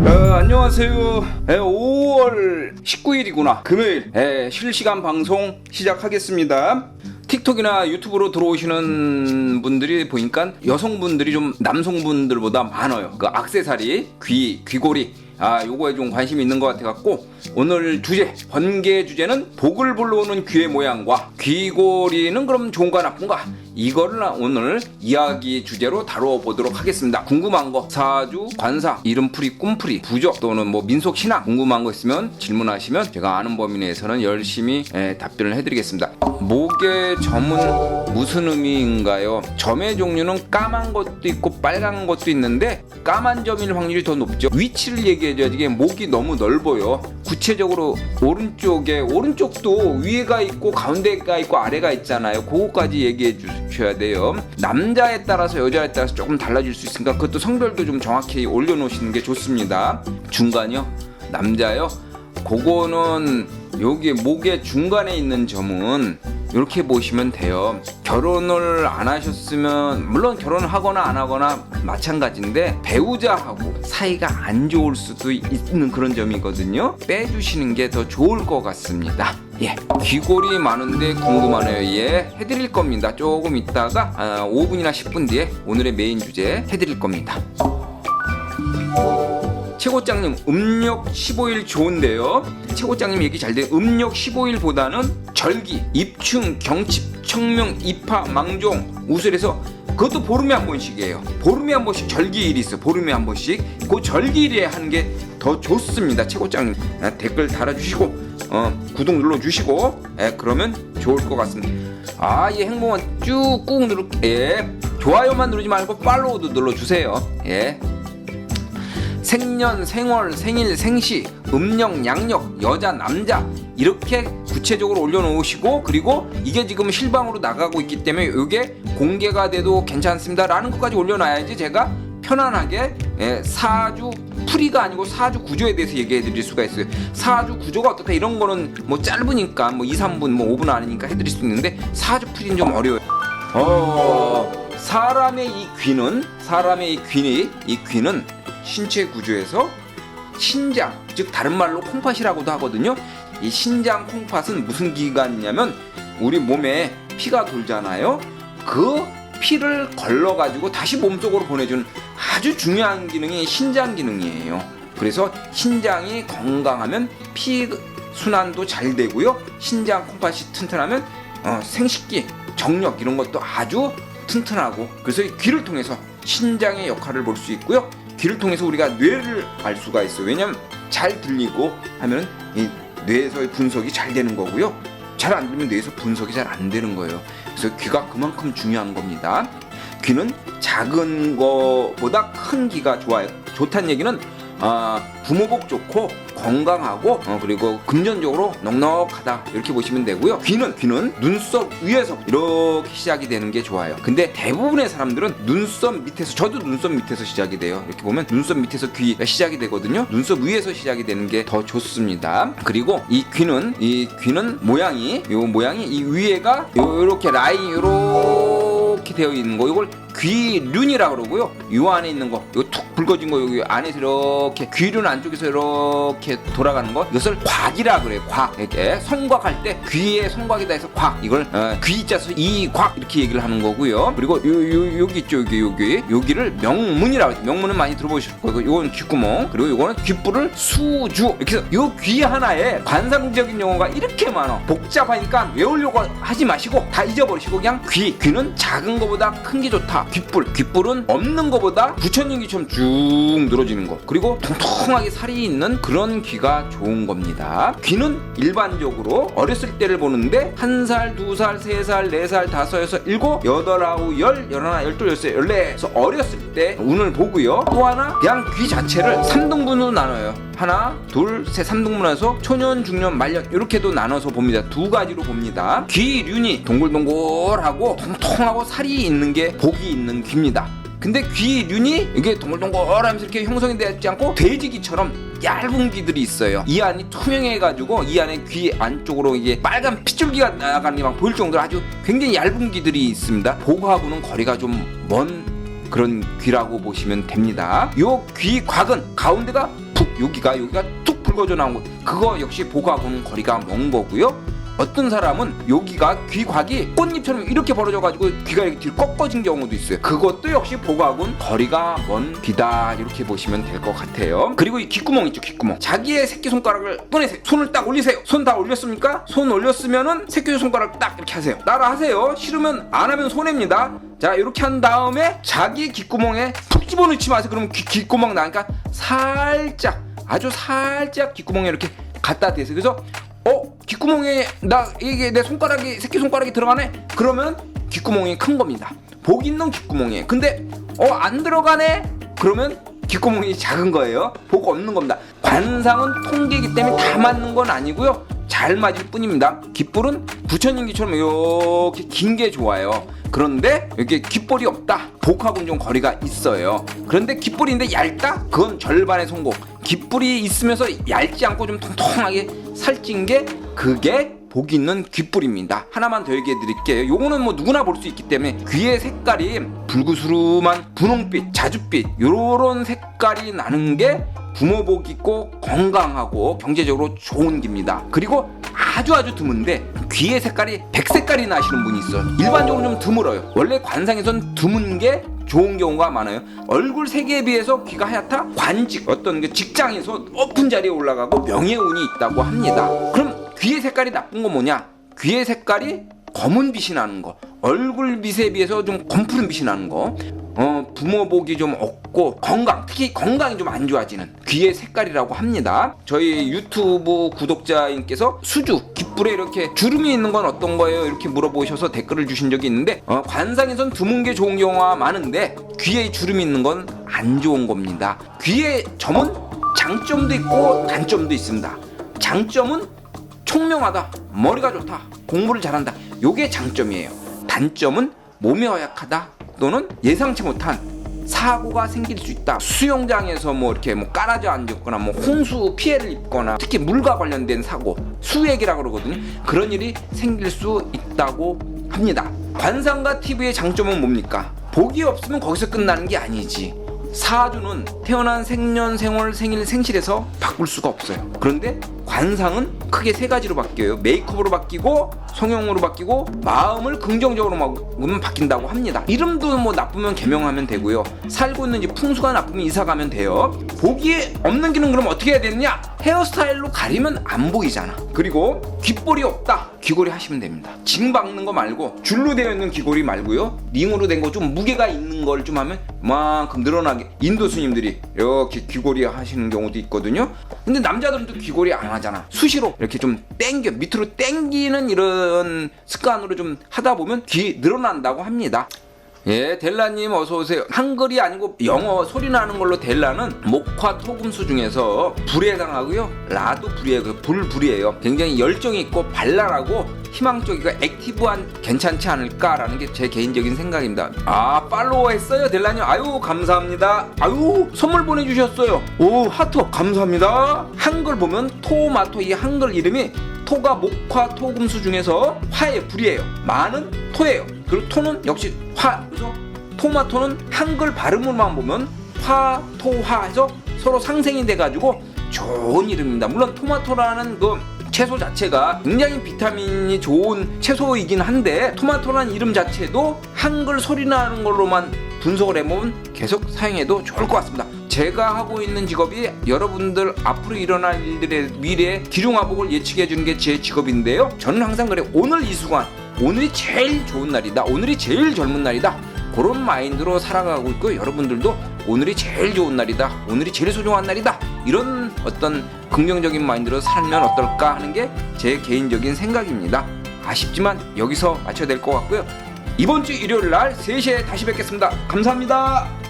안녕하세요. 5월 19일이구나. 금요일 실시간 방송 시작하겠습니다. 틱톡이나 유튜브로 들어오시는 분들이 보니까 여성분들이 좀 남성분들보다 많아요. 그 액세서리, 귀고리, 요거에 좀 관심이 있는 것 같아갖고 오늘 주제, 번개 주제는 복을 불러오는 귀의 모양과 귀고리는 그럼 좋은가 나쁜가, 이거를 오늘 이야기 주제로 다뤄보도록 하겠습니다. 궁금한 거, 사주, 관사, 이름풀이, 꿈풀이, 부적 또는 뭐 민속신앙 궁금한 거 있으면 질문하시면 제가 아는 범위 내에서는 열심히 답변을 해드리겠습니다. 목의 점은 무슨 의미인가요? 점의 종류는 까만 것도 있고 빨간 것도 있는데 까만 점일 확률이 더 높죠. 위치를 얘기해줘야지. 이게 목이 너무 넓어요. 구체적으로 오른쪽도 위에가 있고 가운데가 있고 아래가 있잖아요. 그거까지 얘기해 주셔야 돼요. 남자에 따라서 여자에 따라서 조금 달라질 수 있으니까 그것도 성별도 좀 정확히 올려놓으시는 게 좋습니다. 중간이요? 남자요? 그거는 여기 목의 중간에 있는 점은 이렇게 보시면 돼요. 결혼을 안 하셨으면, 물론 결혼을 하거나 안 하거나 마찬가지인데 배우자하고 사이가 안 좋을 수도 있는 그런 점이거든요. 빼주시는 게 더 좋을 것 같습니다. 귀골이 많은데 궁금하네요. 해드릴 겁니다. 조금 있다가 5분이나 10분 뒤에 오늘의 메인 주제 해드릴 겁니다. 최고장님, 음력 15일 좋은데요. 최고장님 얘기 잘 돼요. 음력 15일보다는 절기, 입춘, 경칩, 청명, 입하, 망종, 우술에서 그것도 보름에 한 번씩이에요. 보름에 한 번씩 절기일이 있어요. 보름에 한 번씩. 그 절기일에 하는 게 더 좋습니다. 최고장님 댓글 달아주시고 구독 눌러주시고 그러면 좋을 것 같습니다. 이 행복은 쭉 꾹 좋아요만 누르지 말고 팔로우도 눌러주세요. 생년, 생월, 생일, 생시, 음력, 양력, 여자, 남자 이렇게 구체적으로 올려놓으시고, 그리고 이게 지금 실방으로 나가고 있기 때문에 이게 공개가 돼도 괜찮습니다 라는 것까지 올려놔야지 제가 편안하게 사주 풀이가 아니고 사주 구조에 대해서 얘기해 드릴 수가 있어요. 사주 구조가 어떻다 이런 거는 뭐 짧으니까 뭐 2, 3분 뭐 5분 아니니까 해드릴 수 있는데 사주 풀이는 좀 어려워요. 사람의 이 귀는 신체 구조에서 신장, 즉 다른 말로 콩팥이라고도 하거든요. 이 신장 콩팥은 무슨 기관이냐면 우리 몸에 피가 돌잖아요. 그 피를 걸러가지고 다시 몸속으로 보내주는 아주 중요한 기능이 신장 기능이에요. 그래서 신장이 건강하면 피 순환도 잘 되고요. 신장 콩팥이 튼튼하면 생식기, 정력 이런 것도 아주 튼튼하고, 그래서 귀를 통해서 신장의 역할을 볼 수 있고요. 귀를 통해서 우리가 뇌를 알 수가 있어요. 왜냐면 잘 들리고 하면 이 뇌에서의 분석이 잘 되는 거고요. 잘 안 들리면 뇌에서 분석이 잘 안 되는 거예요. 그래서 귀가 그만큼 중요한 겁니다. 귀는 작은 거보다 큰 귀가 좋아요. 좋다는 얘기는 부모복 좋고 건강하고 그리고 금전적으로 넉넉하다 이렇게 보시면 되고요. 귀는 눈썹 위에서 이렇게 시작이 되는 게 좋아요. 근데 대부분의 사람들은 눈썹 밑에서, 저도 눈썹 밑에서 시작이 돼요. 이렇게 보면 눈썹 밑에서 귀가 시작이 되거든요. 눈썹 위에서 시작이 되는 게 더 좋습니다. 그리고 이 귀는 모양이 이 위에가 이렇게 라인 이렇게 되어 있는 거, 이걸 귀륜이라고 그러고요. 요 안에 있는 거, 요 툭 붉어진 거, 여기 안에서 이렇게 귀륜 안쪽에서 이렇게 돌아가는 거, 이것을 곽이라 그래요. 곽. 이렇게 성곽할 때 귀에 성곽이다 해서 곽. 이걸 귀자서 이곽 이렇게 얘기를 하는 거고요. 그리고 여기 있죠, 여기를 명문이라고 해요. 명문은 많이 들어보실 거고, 이건 귓구멍, 그리고 이거는 귓불을 수주. 이렇게 해서 요 귀 하나에 관상적인 용어가 이렇게 많아. 복잡하니까 외우려고 하지 마시고 다 잊어버리시고 그냥 귀는 작은 거보다 큰 게 좋다. 귓불은 없는 거보다 부처님 귀처럼 쭉 늘어지는 거, 그리고 통통하게 살이 있는 그런 귀가 좋은 겁니다. 귀는 일반적으로 어렸을 때를 보는데 1살, 2살, 3살, 4살, 5, 6, 7, 8, 9, 10, 11, 12, 13, 14 그래서 어렸을 때 운을 보고요. 또 하나 그냥 귀 자체를 3등분으로 나눠요. 하나, 둘, 셋, 3등분해서 초년, 중년, 말년 이렇게도 나눠서 봅니다. 두 가지로 봅니다. 귀륜이 동글동글하고 통통하고 살이 있는 게 복이 있는 귀입니다. 근데 귀륜이 이게 동글동글하면서 이렇게 형성이 되지 않고 돼지귀처럼 얇은 귀들이 있어요. 이 안이 투명해가지고 이 안에 귀 안쪽으로 이게 빨간 핏줄기가 나가는 게 막 보일 정도로 아주 굉장히 얇은 귀들이 있습니다. 복하고는 거리가 좀 먼 그런 귀라고 보시면 됩니다. 요 귀곽은 가운데가 여기가 툭 붉어져 나온 거, 그거 역시 복하고는 거리가 먼 거고요. 어떤 사람은 여기가 귀곽이 꽃잎처럼 이렇게 벌어져가지고 귀가 이렇게 뒤로 꺾어진 경우도 있어요. 그것도 역시 복하고는 거리가 먼 귀다, 이렇게 보시면 될 것 같아요. 그리고 이 귓구멍 있죠, 귓구멍. 자기의 새끼손가락을 꺼내세요. 손을 딱 올리세요. 손 다 올렸습니까? 손 올렸으면은 새끼손가락 딱 이렇게 하세요. 따라 하세요. 싫으면 안 하면 손해입니다. 자, 이렇게 한 다음에 자기 귓구멍에 푹 집어넣지 마세요. 그러면 귓구멍 나니까 살짝, 아주 살짝 귓구멍에 이렇게 갖다 대세요. 그래서 귓구멍에 이게 내 손가락이, 새끼손가락이 들어가네? 그러면 귓구멍이 큰 겁니다. 복 있는 귓구멍이에요. 근데 안 들어가네? 그러면 귓구멍이 작은 거예요. 복 없는 겁니다. 관상은 통계이기 때문에 다 맞는 건 아니고요, 잘 맞을 뿐입니다. 귓불은 부처님 귀처럼 이렇게 긴 게 좋아요. 그런데 이렇게 귓볼이 없다, 복하고는 좀 거리가 있어요. 그런데 귓볼인데 얇다? 그건 절반의 성공. 귓볼이 있으면서 얇지 않고 좀 통통하게 살찐 게, 그게 복 있는 귓불입니다. 하나만 더 얘기해 드릴게요. 요거는 뭐 누구나 볼 수 있기 때문에, 귀의 색깔이 붉으스름한 분홍빛, 자줏빛 요런 색깔이 나는 게 부모복 있고 건강하고 경제적으로 좋은 귀입니다. 그리고 아주 드문데 귀의 색깔이 백색깔이 나시는 분이 있어요. 일반적으로 좀 드물어요. 원래 관상에선 드문 게 좋은 경우가 많아요. 얼굴 색에 비해서 귀가 하얗다? 관직, 어떤 그 직장에서 높은 자리에 올라가고 명예운이 있다고 합니다. 그럼 귀의 색깔이 나쁜 건 뭐냐? 귀의 색깔이 검은 빛이 나는 거, 얼굴 빛에 비해서 좀 검푸른 빛이 나는 거, 부모복이 좀 없고 건강, 특히 건강이 좀 안 좋아지는 귀의 색깔이라고 합니다. 저희 유튜브 구독자님께서 수주, 귓불에 이렇게 주름이 있는 건 어떤 거예요? 이렇게 물어보셔서 댓글을 주신 적이 있는데, 관상에선 드문 게 좋은 경우가 많은데 귀에 주름이 있는 건 안 좋은 겁니다. 귀의 점은 장점도 있고 단점도 있습니다. 장점은 총명하다, 머리가 좋다, 공부를 잘한다, 요게 장점이에요. 단점은 몸이 허약하다, 또는 예상치 못한 사고가 생길 수 있다. 수영장에서 뭐 이렇게 뭐 깔아져 앉았거나, 뭐 홍수 피해를 입거나, 특히 물과 관련된 사고, 수액이라고 그러거든요. 그런 일이 생길 수 있다고 합니다. 관상가 TV의 장점은 뭡니까? 복이 없으면 거기서 끝나는 게 아니지. 사주는 태어난 생년, 생월, 생일, 생실에서 바꿀 수가 없어요. 그런데 관상은 크게 세 가지로 바뀌어요. 메이크업으로 바뀌고, 성형으로 바뀌고, 마음을 긍정적으로 먹으면 바뀐다고 합니다. 이름도 뭐 나쁘면 개명하면 되고요, 살고 있는 집 풍수가 나쁘면 이사 가면 돼요. 복이 없는 귀는 그럼 어떻게 해야 되느냐? 헤어스타일로 가리면 안 보이잖아. 그리고 귓볼이 없다, 귀걸이 하시면 됩니다. 징 박는 거 말고, 줄로 되어 있는 귀걸이 말고요, 링으로 된 거 좀 무게가 있는 걸 좀 하면 만큼 늘어나게. 인도 스님들이 이렇게 귀걸이 하시는 경우도 있거든요. 근데 남자들은 또 귀걸이 안 하잖아. 수시로 이렇게 좀 땡겨, 밑으로 땡기는 이런 습관으로 좀 하다 보면 귀 늘어난다고 합니다. 예, 델라님 어서오세요. 한글이 아니고 영어 소리 나는 걸로 델라는 목화 토금수 중에서 불에 해당하고요, 라도 불이에요. 불이에요. 굉장히 열정이 있고 발랄하고 희망적이고 액티브한, 괜찮지 않을까라는 게 제 개인적인 생각입니다. 팔로워 했어요, 델라님. 아유, 감사합니다. 아유, 선물 보내주셨어요. 오, 하트 감사합니다. 한글 보면 토마토, 이 한글 이름이 토가 목화 토금수 중에서 화의 불이에요. 마는 토예요. 그리고 토는 역시 화. 그래서 토마토는 한글 발음으로만 보면 화, 토, 화 해서 서로 상생이 돼가지고 좋은 이름입니다. 물론 토마토라는 그 채소 자체가 굉장히 비타민이 좋은 채소이긴 한데, 토마토라는 이름 자체도 한글 소리 나는 걸로만 분석을 해보면 계속 사용해도 좋을 것 같습니다. 제가 하고 있는 직업이 여러분들 앞으로 일어날 일들의 미래의 기중화복을 예측해주는 게 제 직업인데요, 저는 항상 그래요. 오늘 이 순간, 오늘이 제일 좋은 날이다, 오늘이 제일 젊은 날이다, 그런 마인드로 살아가고 있고, 여러분들도 오늘이 제일 좋은 날이다, 오늘이 제일 소중한 날이다, 이런 어떤 긍정적인 마인드로 살면 어떨까 하는 게 제 개인적인 생각입니다. 아쉽지만 여기서 마쳐야 될 것 같고요, 이번 주 일요일 날 3시에 다시 뵙겠습니다. 감사합니다.